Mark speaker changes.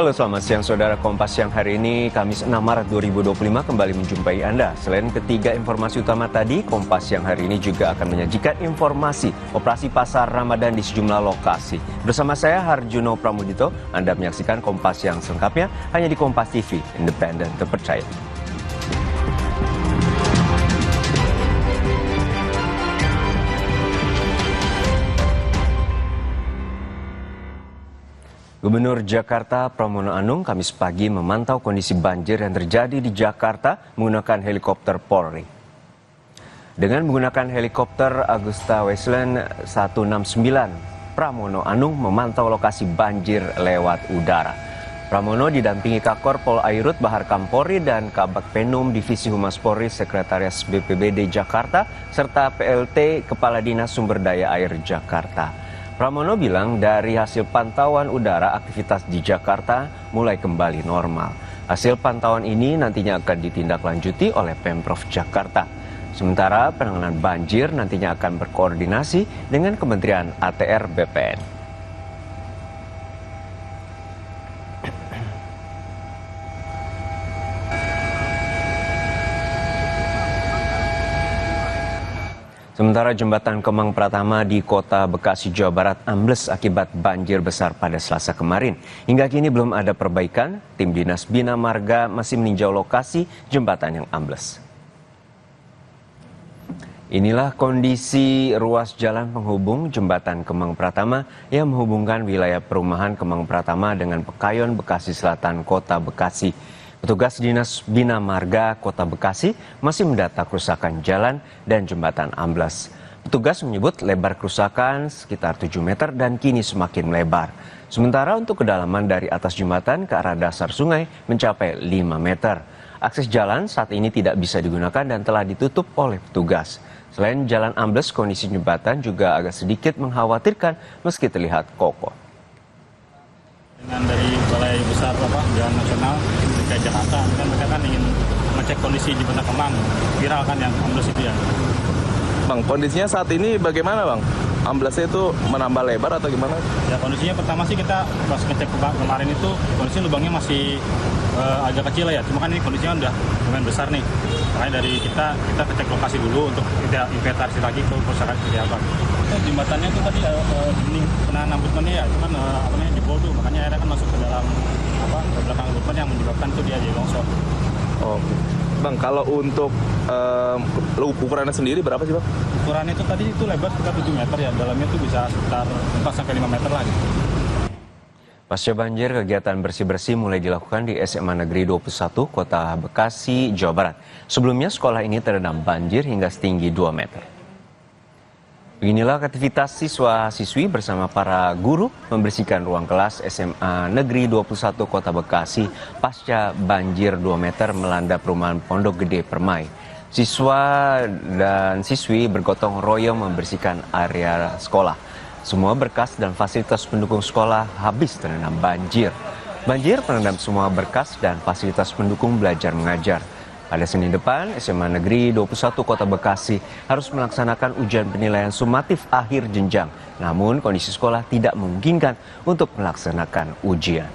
Speaker 1: Halo, selamat siang saudara. Kompas siang hari ini, Kamis 6 Maret 2025 kembali menjumpai Anda. Selain ketiga informasi utama tadi, Kompas siang hari ini juga akan menyajikan informasi operasi pasar Ramadan di sejumlah lokasi. Bersama saya Harjuno Pramudito, Anda menyaksikan Kompas yang selengkapnya hanya di Kompas TV, independen terpercaya. Gubernur Jakarta Pramono Anung Kamis pagi memantau kondisi banjir yang terjadi di Jakarta menggunakan helikopter Polri. Dengan menggunakan helikopter Agusta Westland 169, Pramono Anung memantau lokasi banjir lewat udara. Pramono didampingi Kakor Pol Airut Bahar Kampori dan Kabak Penum Divisi Humas Polri Sekretaris BPBD Jakarta serta PLT Kepala Dinas Sumber Daya Air Jakarta. Pramono bilang dari hasil pantauan udara aktivitas di Jakarta mulai kembali normal. Hasil pantauan ini nantinya akan ditindaklanjuti oleh Pemprov Jakarta. Sementara penanganan banjir nantinya akan berkoordinasi dengan Kementerian ATR BPN. Sementara jembatan Kemang Pratama di Kota Bekasi, Jawa Barat ambles akibat banjir besar pada Selasa kemarin. Hingga kini belum ada perbaikan, tim Dinas Bina Marga masih meninjau lokasi jembatan yang ambles. Inilah kondisi ruas jalan penghubung jembatan Kemang Pratama yang menghubungkan wilayah perumahan Kemang Pratama dengan Pekayon, Bekasi Selatan, Kota Bekasi. Petugas Dinas Bina Marga Kota Bekasi masih mendata kerusakan jalan dan jembatan amblas. Petugas menyebut lebar kerusakan sekitar 7 meter dan kini semakin melebar. Sementara untuk kedalaman dari atas jembatan ke arah dasar sungai mencapai 5 meter. Akses jalan saat ini tidak bisa digunakan dan telah ditutup oleh petugas. Selain jalan ambles, kondisi jembatan juga agak sedikit mengkhawatirkan meski terlihat kokoh.
Speaker 2: Dengan dari Balai Besar Jalan Nasional DKI Jakarta, kan mereka kan ingin mengecek kondisi jembatan Kemang, viral kan yang ambles itu ya.
Speaker 3: Bang, kondisinya saat ini bagaimana Bang? Amblesnya itu menambah lebar atau gimana?
Speaker 2: Ya kondisinya pertama sih kita pas ngecek kemarin itu kondisi lubangnya masih agak kecil ya, cuma kan ini kondisinya udah lumayan besar nih. Makanya dari kita cek lokasi dulu untuk kita inventarisasi lagi ke kerusakan seperti apa. Jembatannya itu tadi bening kena ambutmennya ya, cuman jebol tuh, makanya airnya kan masuk ke dalam ke belakang ambutmen yang menyebabkan tuh dia jadi longsor.
Speaker 3: Oh, Bang, kalau untuk ukurannya sendiri berapa sih Bang?
Speaker 2: Ukurannya itu tadi itu lebar sekitar 7 meter ya, dalamnya tuh bisa sekitar 4-5 meter lah gitu.
Speaker 1: Pasca banjir, kegiatan bersih-bersih mulai dilakukan di SMA Negeri 21 Kota Bekasi, Jawa Barat. Sebelumnya sekolah ini terendam banjir hingga setinggi 2 meter. Beginilah aktivitas siswa-siswi bersama para guru membersihkan ruang kelas SMA Negeri 21 Kota Bekasi pasca banjir 2 meter melanda perumahan Pondok Gede Permai. Siswa dan siswi bergotong royong membersihkan area sekolah. Semua berkas dan fasilitas pendukung sekolah habis terendam banjir. Banjir merendam semua berkas dan fasilitas pendukung belajar mengajar. Pada Senin depan, SMA Negeri 21 Kota Bekasi harus melaksanakan ujian penilaian sumatif akhir jenjang. Namun kondisi sekolah tidak memungkinkan untuk melaksanakan ujian.